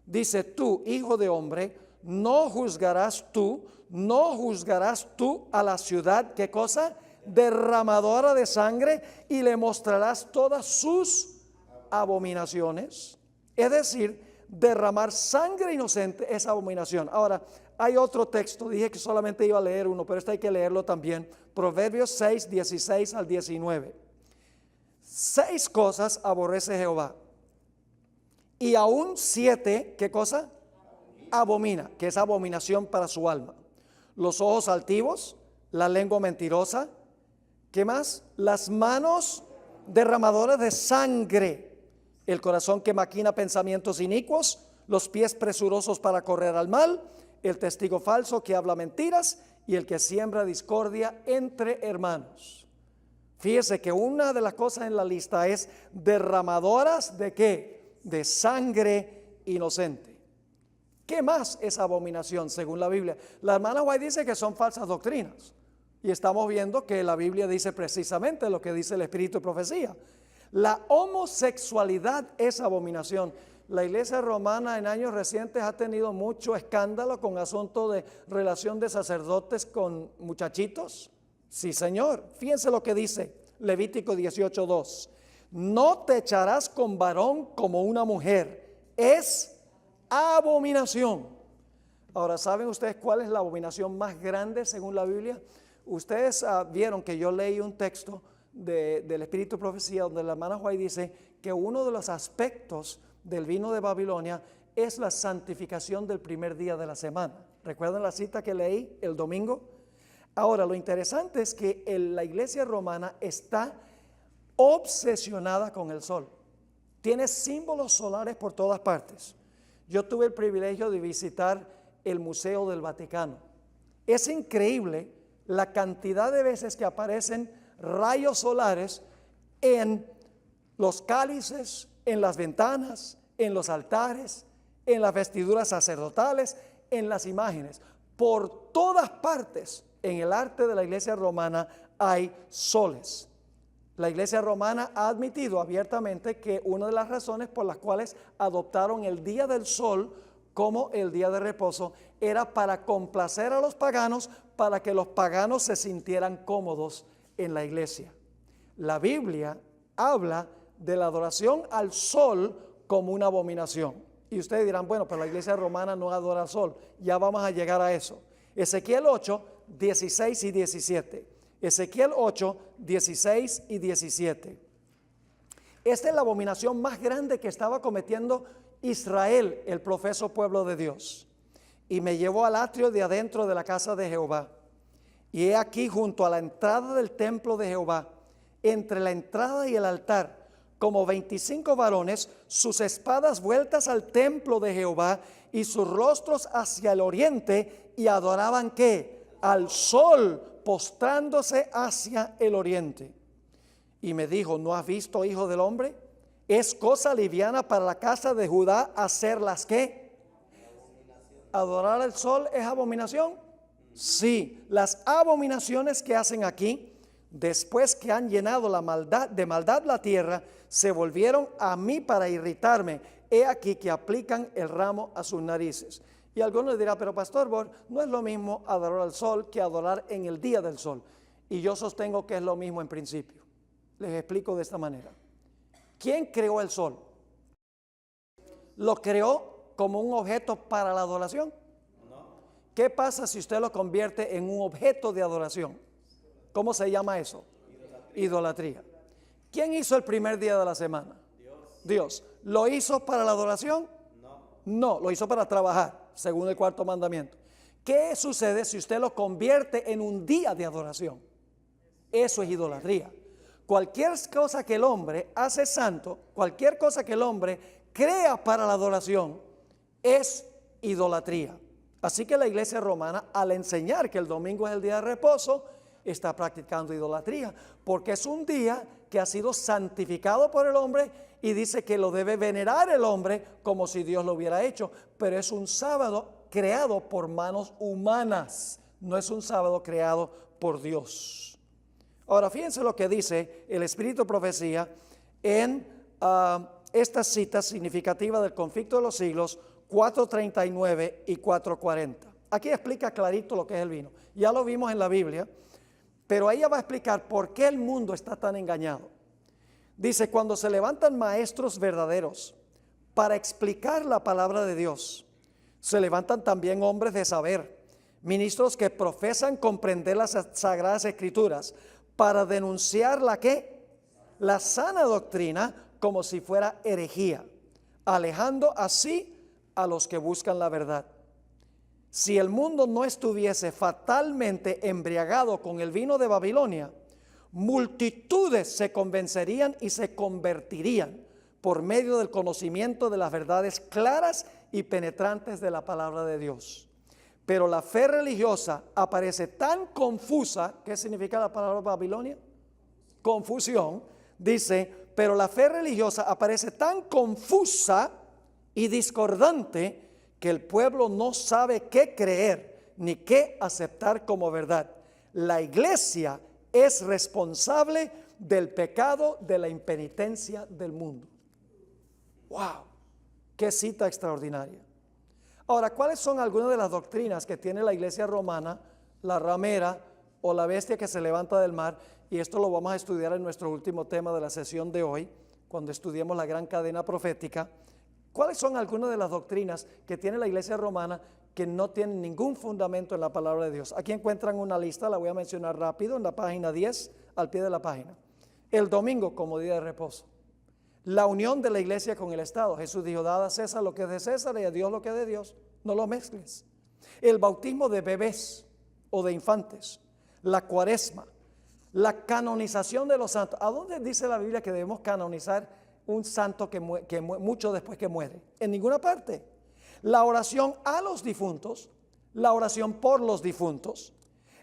Dice, tú, hijo de hombre, no juzgarás tú a la ciudad, ¿qué cosa? Derramadora de sangre, y le mostrarás todas sus abominaciones. Es decir, derramar sangre inocente es abominación. Ahora, hay otro texto, dije que solamente iba a leer uno, pero este hay que leerlo también. Proverbios 6, 16 al 19. 6 cosas aborrece Jehová, y aún 7, ¿qué cosa? Abomina, que es abominación para su alma. Los ojos altivos, la lengua mentirosa, ¿qué más? Las manos derramadoras de sangre, el corazón que maquina pensamientos inicuos, los pies presurosos para correr al mal, el testigo falso que habla mentiras y el que siembra discordia entre hermanos. Fíjese que una de las cosas en la lista es derramadoras de ¿qué? De sangre inocente. ¿Qué más es abominación según la Biblia? La hermana White dice que son falsas doctrinas, y estamos viendo que la Biblia dice precisamente lo que dice el Espíritu de Profecía. La homosexualidad es abominación. La iglesia romana en años recientes ha tenido mucho escándalo con asunto de relación de sacerdotes con muchachitos. Sí, señor. Fíjense lo que dice Levítico 18:2. No te echarás con varón como una mujer. Es abominación. Ahora, ¿saben ustedes cuál es la abominación más grande según la Biblia? Ustedes vieron que yo leí un texto del Espíritu de Profecía donde la hermana White dice que uno de los aspectos del vino de Babilonia es la santificación del primer día de la semana. ¿Recuerdan la cita que leí el domingo? Ahora, lo interesante es que la iglesia romana está obsesionada con el sol. Tiene símbolos solares por todas partes. Yo tuve el privilegio de visitar el Museo del Vaticano. Es increíble la cantidad de veces que aparecen rayos solares en los cálices, en las ventanas, en los altares, en las vestiduras sacerdotales, en las imágenes. Por todas partes en el arte de la iglesia romana hay soles. La iglesia romana ha admitido abiertamente que una de las razones por las cuales adoptaron el día del sol como el día de reposo era para complacer a los paganos, para que los paganos se sintieran cómodos en la iglesia. La Biblia habla de la adoración al sol como una abominación. Y ustedes dirán, bueno, pero la iglesia romana no adora al sol. Ya vamos a llegar a eso. Ezequiel 8, 16 y 17. Ezequiel 8, 16 y 17. Esta es la abominación más grande que estaba cometiendo Israel, el profeso pueblo de Dios. Y me llevó al atrio de adentro de la casa de Jehová. Y he aquí junto a la entrada del templo de Jehová, entre la entrada y el altar, como 25 varones, sus espadas vueltas al templo de Jehová y sus rostros hacia el oriente, y adoraban ¿qué? Al sol, postrándose hacia el oriente. Y me dijo, ¿no has visto, hijo del hombre? ¿Es cosa liviana para la casa de Judá hacer las qué? ¿Adorar al sol es abominación? Sí, las abominaciones que hacen aquí, después que han llenado de maldad la tierra, se volvieron a mí para irritarme. He aquí que aplican el ramo a sus narices. Y algunos dirán, pero pastor Bor, no es lo mismo adorar al sol que adorar en el día del sol. Y yo sostengo que es lo mismo en principio. Les explico de esta manera. ¿Quién creó el sol? ¿Lo creó como un objeto para la adoración? ¿Qué pasa si usted lo convierte en un objeto de adoración? ¿Cómo se llama eso? Idolatría. ¿Quién hizo el primer día de la semana? Dios. ¿Lo hizo para la adoración? No, lo hizo para trabajar, según el cuarto mandamiento. ¿Qué sucede si usted lo convierte en un día de adoración? Eso es idolatría. Cualquier cosa que el hombre hace santo, cualquier cosa que el hombre crea para la adoración, es idolatría. Así que la iglesia romana, al enseñar que el domingo es el día de reposo, está practicando idolatría, porque es un día que ha sido santificado por el hombre y dice que lo debe venerar el hombre como si Dios lo hubiera hecho, pero es un sábado creado por manos humanas, no es un sábado creado por Dios. Ahora fíjense lo que dice el Espíritu de Profecía en esta cita significativa del conflicto de los siglos 4:39 y 4:40. Aquí explica clarito lo que es el vino. Ya lo vimos en la Biblia, pero ella va a explicar por qué el mundo está tan engañado. Dice, cuando se levantan maestros verdaderos para explicar la palabra de Dios, se levantan también hombres de saber, ministros que profesan comprender las sagradas escrituras para denunciar la ¿qué? La sana doctrina como si fuera herejía, alejando así a los que buscan la verdad. Si el mundo no estuviese fatalmente embriagado con el vino de Babilonia, multitudes se convencerían y se convertirían por medio del conocimiento de las verdades claras y penetrantes de la palabra de Dios. Pero la fe religiosa aparece tan confusa. ¿Qué significa la palabra Babilonia? Confusión. Dice, pero la fe religiosa aparece tan confusa y discordante que el pueblo no sabe qué creer ni qué aceptar como verdad. La iglesia es responsable del pecado de la impenitencia del mundo. ¡Wow! ¡Qué cita extraordinaria! Ahora, ¿cuáles son algunas de las doctrinas que tiene la iglesia romana, la ramera o la bestia que se levanta del mar? Y esto lo vamos a estudiar en nuestro último tema de la sesión de hoy, cuando estudiemos la gran cadena profética. ¿Cuáles son algunas de las doctrinas que tiene la iglesia romana que no tienen ningún fundamento en la palabra de Dios? Aquí encuentran una lista, la voy a mencionar rápido, en la página 10, al pie de la página. El domingo como día de reposo. La unión de la iglesia con el Estado. Jesús dijo, dad a César lo que es de César y a Dios lo que es de Dios. No lo mezcles. El bautismo de bebés o de infantes. La cuaresma. La canonización de los santos. ¿A dónde dice la Biblia que debemos canonizar un santo que mucho después que muere? En ninguna parte. La oración a los difuntos. La oración por los difuntos.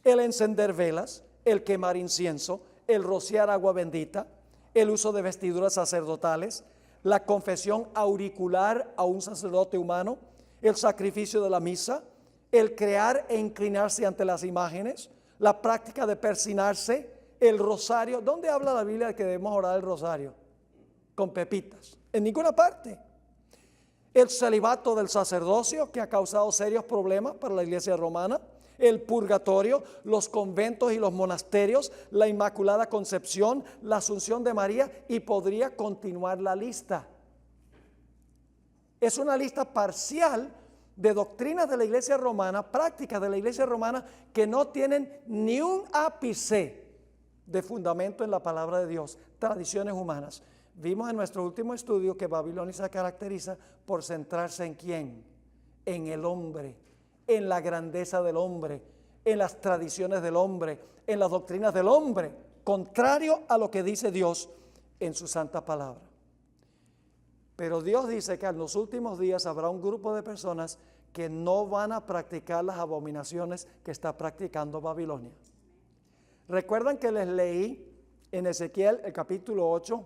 El encender velas. El quemar incienso. El rociar agua bendita. El uso de vestiduras sacerdotales, la confesión auricular a un sacerdote humano, el sacrificio de la misa, el crear e inclinarse ante las imágenes, la práctica de persinarse, el rosario. ¿Dónde habla la Biblia de que debemos orar el rosario? Con pepitas. En ninguna parte. El celibato del sacerdocio, que ha causado serios problemas para la iglesia romana. El purgatorio, los conventos y los monasterios, la Inmaculada Concepción, la Asunción de María, y podría continuar la lista. Es una lista parcial de doctrinas de la iglesia romana, prácticas de la iglesia romana que no tienen ni un ápice de fundamento en la palabra de Dios, tradiciones humanas. Vimos en nuestro último estudio que Babilonia se caracteriza por centrarse en ¿quién? En el hombre, en la grandeza del hombre, en las tradiciones del hombre, en las doctrinas del hombre, contrario a lo que dice Dios en su santa palabra. Pero Dios dice que en los últimos días habrá un grupo de personas que no van a practicar las abominaciones que está practicando Babilonia. ¿Recuerdan que les leí en Ezequiel el capítulo 8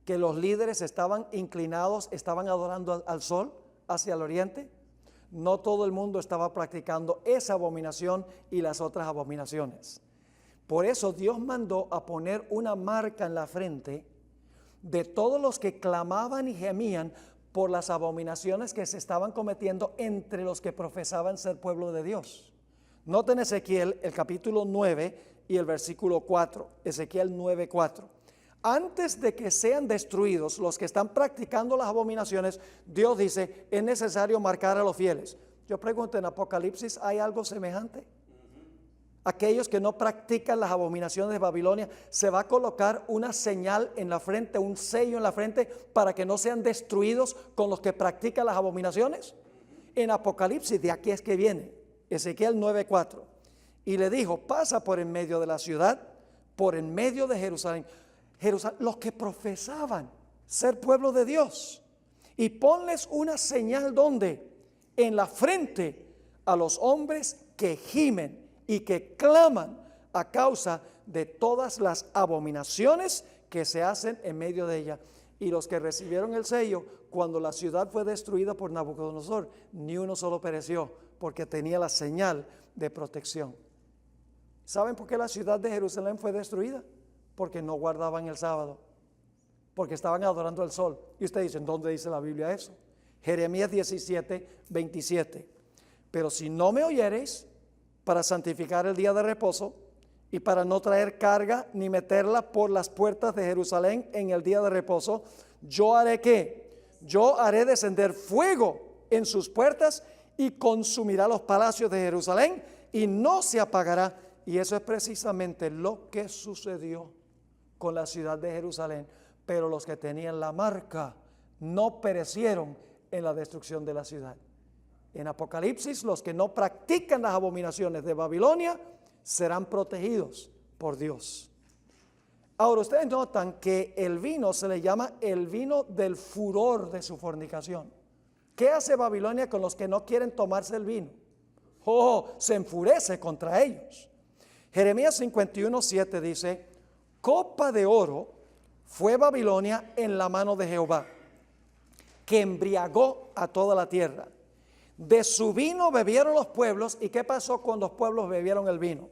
que los líderes estaban inclinados, estaban adorando al sol hacia el oriente? No todo el mundo estaba practicando esa abominación y las otras abominaciones. Por eso Dios mandó a poner una marca en la frente de todos los que clamaban y gemían por las abominaciones que se estaban cometiendo entre los que profesaban ser pueblo de Dios. Noten Ezequiel el capítulo 9 y el versículo 4, Ezequiel 9:4. Antes de que sean destruidos los que están practicando las abominaciones, Dios dice, es necesario marcar a los fieles. Yo pregunto, ¿en Apocalipsis hay algo semejante? Aquellos que no practican las abominaciones de Babilonia, se va a colocar una señal en la frente, un sello en la frente, para que no sean destruidos con los que practican las abominaciones. En Apocalipsis, de aquí es que viene, Ezequiel 9:4. Y le dijo, pasa por en medio de la ciudad, por en medio de Jerusalén, los que profesaban ser pueblo de Dios, y ponles una señal, ¿dónde? En la frente a los hombres que gimen y que claman a causa de todas las abominaciones que se hacen en medio de ella. Y los que recibieron el sello, cuando la ciudad fue destruida por Nabucodonosor, ni uno solo pereció, porque tenía la señal de protección. ¿Saben por qué la ciudad de Jerusalén fue destruida? Porque no guardaban el sábado, porque estaban adorando al sol. Y ustedes dicen, ¿dónde dice la Biblia eso? Jeremías 17:27. Pero si no me oyereis, para santificar el día de reposo y para no traer carga ni meterla por las puertas de Jerusalén en el día de reposo, yo haré ¿qué? Yo haré descender fuego en sus puertas y consumirá los palacios de Jerusalén y no se apagará. Y eso es precisamente lo que sucedió con la ciudad de Jerusalén. Pero los que tenían la marca no perecieron en la destrucción de la ciudad. En Apocalipsis, los que no practican las abominaciones de Babilonia serán protegidos por Dios. Ahora, ustedes notan que el vino se le llama el vino del furor de su fornicación. ¿Qué hace Babilonia con los que no quieren tomarse el vino? Se enfurece contra ellos. Jeremías 51:7 dice, copa de oro fue Babilonia en la mano de Jehová, que embriagó a toda la tierra. De su vino bebieron los pueblos. ¿Y qué pasó cuando los pueblos bebieron el vino?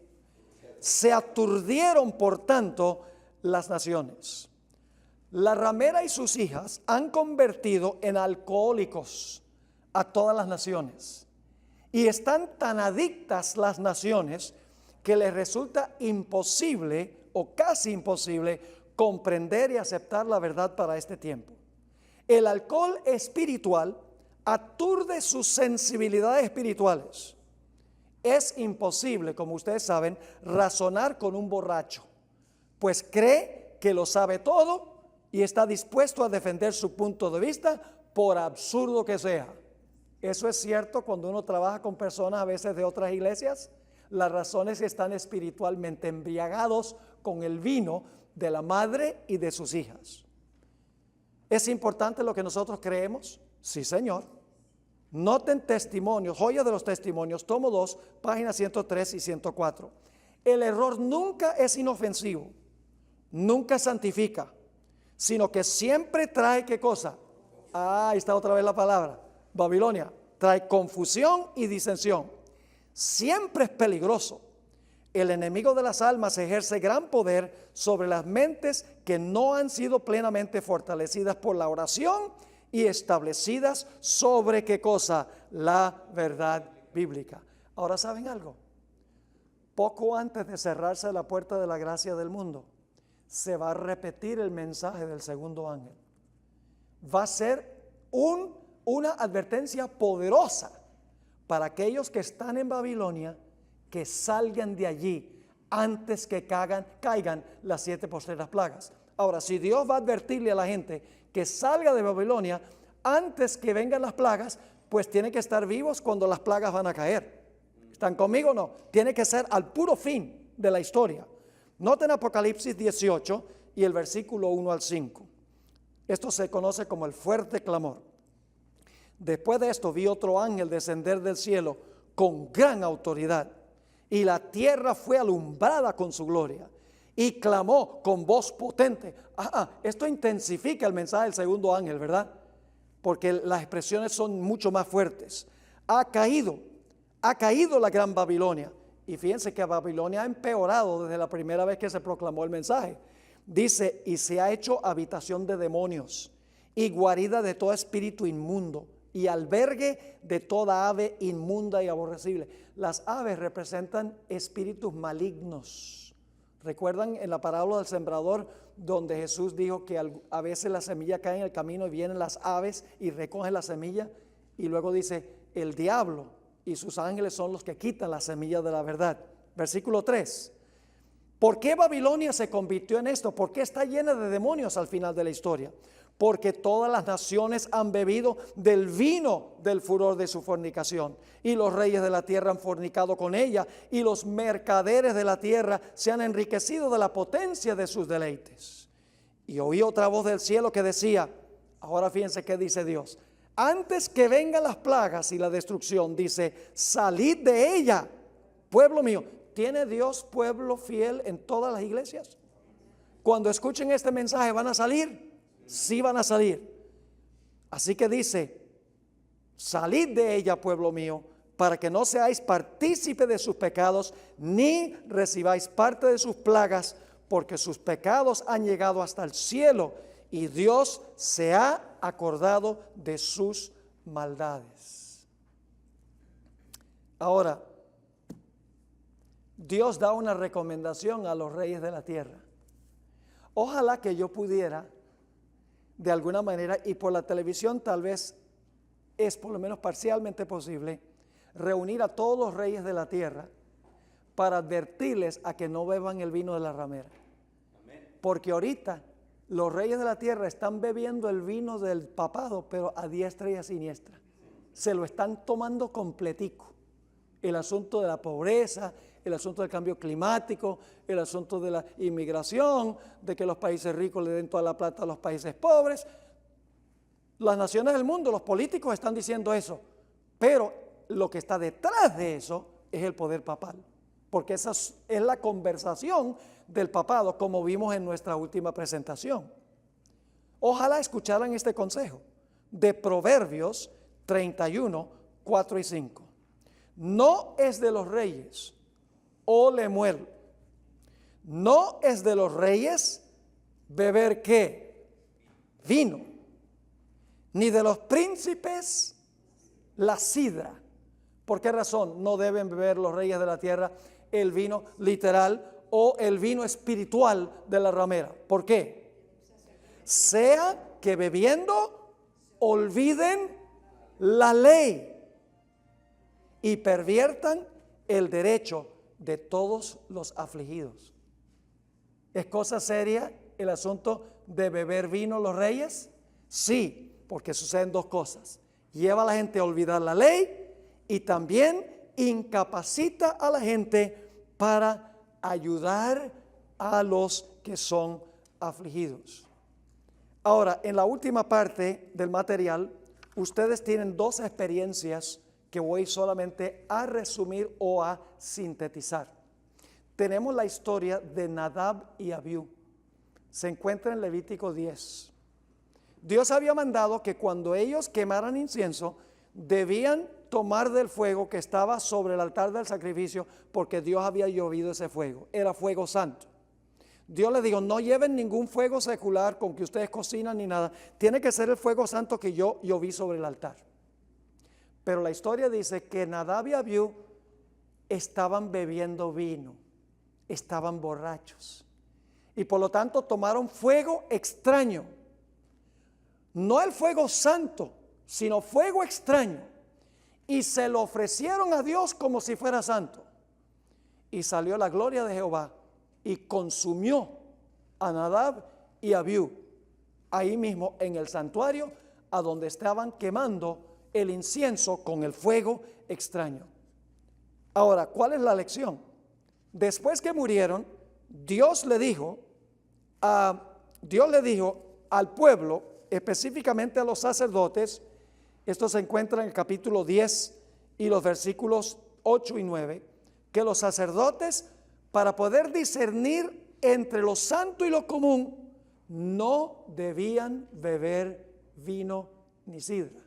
Se aturdieron, por tanto, las naciones. La ramera y sus hijas han convertido en alcohólicos a todas las naciones. Y están tan adictas las naciones que les resulta imposible o casi imposible comprender y aceptar la verdad para este tiempo. El alcohol espiritual aturde sus sensibilidades espirituales. Es imposible, como ustedes saben, razonar con un borracho, pues cree que lo sabe todo y está dispuesto a defender su punto de vista por absurdo que sea. Eso es cierto cuando uno trabaja con personas a veces de otras iglesias. Las razones están espiritualmente embriagados con el vino de la madre y de sus hijas. ¿Es importante lo que nosotros creemos? Sí, Señor. Noten testimonios, joya de los testimonios, tomo 2, páginas 103 y 104. El error nunca es inofensivo, nunca santifica, sino que siempre trae ¿qué cosa? Ahí está otra vez la palabra, Babilonia, trae confusión y disensión. Siempre es peligroso. El enemigo de las almas ejerce gran poder sobre las mentes que no han sido plenamente fortalecidas por la oración y establecidas sobre ¿qué cosa? La verdad bíblica. Ahora, ¿saben algo? Poco antes de cerrarse la puerta de la gracia del mundo, se va a repetir el mensaje del segundo ángel. Va a ser un una advertencia poderosa para aquellos que están en Babilonia, que salgan de allí antes que caigan las 7 postreras plagas. Ahora, si Dios va a advertirle a la gente que salga de Babilonia antes que vengan las plagas, pues tiene que estar vivos cuando las plagas van a caer. ¿Están conmigo o no? Tiene que ser al puro fin de la historia. Noten Apocalipsis 18 y el versículo 1 al 5. Esto se conoce como el fuerte clamor. Después de esto vi otro ángel descender del cielo con gran autoridad, y la tierra fue alumbrada con su gloria, y clamó con voz potente. Esto intensifica el mensaje del segundo ángel, ¿verdad? Porque las expresiones son mucho más fuertes. Ha caído la gran Babilonia. Y fíjense que Babilonia ha empeorado desde la primera vez que se proclamó el mensaje. Dice, y se ha hecho habitación de demonios, y guarida de todo espíritu inmundo, y albergue de toda ave inmunda y aborrecible. Las aves representan espíritus malignos. ¿Recuerdan en la parábola del sembrador, donde Jesús dijo que a veces la semilla cae en el camino y vienen las aves y recogen la semilla? Y luego dice, el diablo y sus ángeles son los que quitan la semilla de la verdad. Versículo 3. ¿Por qué Babilonia se convirtió en esto? ¿Por qué está llena de demonios al final de la historia? Porque todas las naciones han bebido del vino del furor de su fornicación, y los reyes de la tierra han fornicado con ella, y los mercaderes de la tierra se han enriquecido de la potencia de sus deleites. Y oí otra voz del cielo que decía, ahora fíjense qué dice Dios, antes que vengan las plagas y la destrucción, dice, salid de ella, pueblo mío. ¿Tiene Dios pueblo fiel en todas las iglesias? Cuando escuchen este mensaje, ¿van a salir? Sí van a salir. Así que dice, salid de ella, pueblo mío, para que no seáis partícipe de sus pecados, ni recibáis parte de sus plagas, porque sus pecados han llegado hasta el cielo, y Dios se ha acordado de sus maldades. Ahora, Dios da una recomendación a los reyes de la tierra. Ojalá que yo pudiera, de alguna manera, y por la televisión tal vez es por lo menos parcialmente posible, reunir a todos los reyes de la tierra para advertirles a que no beban el vino de la ramera. Porque ahorita los reyes de la tierra están bebiendo el vino del papado, pero a diestra y a siniestra. Se lo están tomando completico. El asunto de la pobreza, el asunto del cambio climático, el asunto de la inmigración, de que los países ricos le den toda la plata a los países pobres. Las naciones del mundo, los políticos están diciendo eso, pero lo que está detrás de eso es el poder papal, porque esa es la conversación del papado, como vimos en nuestra última presentación. Ojalá escucharan este consejo de Proverbios 31, 4 y 5. No es de los reyes, oh Lemuel, no es de los reyes beber ¿qué? Vino, ni de los príncipes la sidra. ¿Por qué razón no deben beber los reyes de la tierra el vino literal o el vino espiritual de la ramera? ¿Por qué? Sea que bebiendo olviden la ley y perviertan el derecho de todos los afligidos. ¿Es cosa seria el asunto de beber vino los reyes? Sí, porque suceden dos cosas. Lleva a la gente a olvidar la ley y también incapacita a la gente para ayudar a los que son afligidos. Ahora, en la última parte del material, ustedes tienen dos experiencias que voy solamente a resumir o a sintetizar. Tenemos la historia de Nadab y Abiú. Se encuentra en Levítico 10. Dios había mandado que cuando ellos quemaran incienso, debían tomar del fuego que estaba sobre el altar del sacrificio, porque Dios había llovido ese fuego. Era fuego santo. Dios les dijo, no lleven ningún fuego secular con que ustedes cocinan ni nada. Tiene que ser el fuego santo que yo lloví sobre el altar. Pero la historia dice que Nadab y Abiú estaban bebiendo vino, estaban borrachos. Y por lo tanto tomaron fuego extraño. No el fuego santo sino fuego extraño, y se lo ofrecieron a Dios como si fuera santo. Y salió la gloria de Jehová y consumió a Nadab y a Abiú, ahí mismo en el santuario, a donde estaban quemando el incienso con el fuego extraño. Ahora, ¿cuál es la lección? Después que murieron, Dios le dijo al pueblo, específicamente a los sacerdotes, esto se encuentra en el capítulo 10 y los versículos 8 y 9, que los sacerdotes, para poder discernir entre lo santo y lo común, no debían beber vino ni sidra.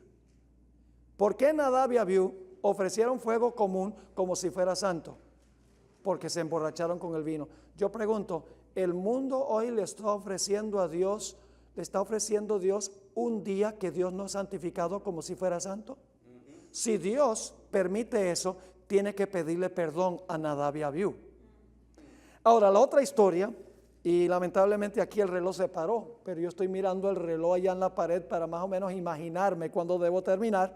¿Por qué Nadab y Abiú ofrecieron fuego común como si fuera santo? Porque se emborracharon con el vino. Yo pregunto, ¿el mundo hoy le está ofreciendo a Dios, le está ofreciendo a Dios un día que Dios no ha santificado como si fuera santo? Si Dios permite eso, tiene que pedirle perdón a Nadab y Abiú. Ahora, la otra historia, y lamentablemente aquí el reloj se paró, pero yo estoy mirando el reloj allá en la pared para más o menos imaginarme cuándo debo terminar.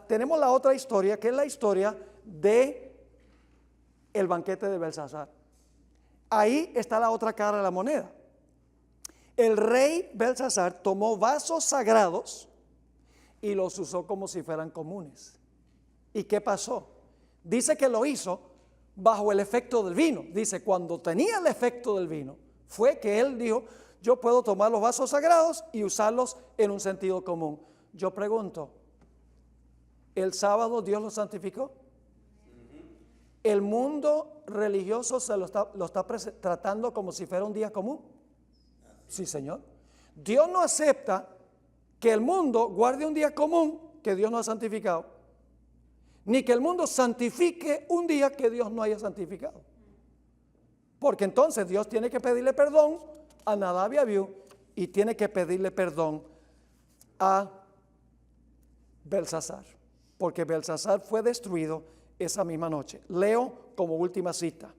Tenemos la otra historia, que es la historia de el banquete de Belsasar. Ahí está la otra cara de la moneda. El rey Belsasar tomó vasos sagrados y los usó como si fueran comunes. ¿Y qué pasó? Dice que lo hizo bajo el efecto del vino. Dice, cuando tenía el efecto del vino, fue que él dijo, yo puedo tomar los vasos sagrados y usarlos en un sentido común. Yo pregunto, ¿el sábado Dios lo santificó? ¿El mundo religioso se lo está tratando como si fuera un día común? Sí, Señor. Dios no acepta que el mundo guarde un día común que Dios no ha santificado, ni que el mundo santifique un día que Dios no haya santificado. Porque entonces Dios tiene que pedirle perdón a Nadab y Abiú y tiene que pedirle perdón a Belsasar, porque Belsasar fue destruido esa misma noche. Leo como última cita.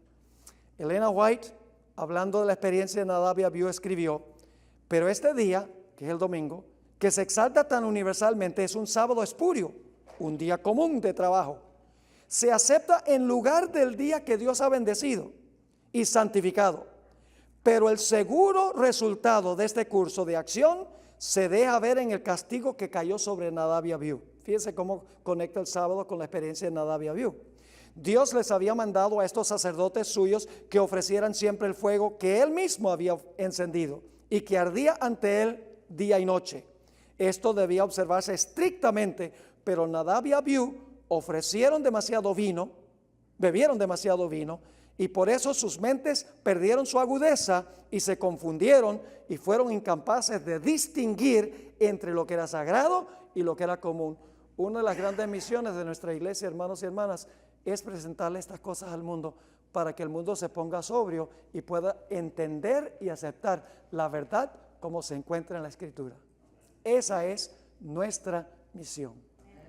Elena White, hablando de la experiencia de Nadab y Abiú, escribió, pero este día, que es el domingo, que se exalta tan universalmente, es un sábado espurio, un día común de trabajo. Se acepta en lugar del día que Dios ha bendecido y santificado. Pero el seguro resultado de este curso de acción se deja ver en el castigo que cayó sobre Nadab y Abiú. Fíjense cómo conecta el sábado con la experiencia de Nadab y Abiú. Dios les había mandado a estos sacerdotes suyos que ofrecieran siempre el fuego que él mismo había encendido y que ardía ante él día y noche. Esto debía observarse estrictamente, pero Nadab y Abiú ofrecieron demasiado vino, bebieron demasiado vino, y por eso sus mentes perdieron su agudeza y se confundieron y fueron incapaces de distinguir entre lo que era sagrado y lo que era común. Una de las grandes misiones de nuestra iglesia, hermanos y hermanas, es presentarle estas cosas al mundo para que el mundo se ponga sobrio y pueda entender y aceptar la verdad como se encuentra en la Escritura. Esa es nuestra misión.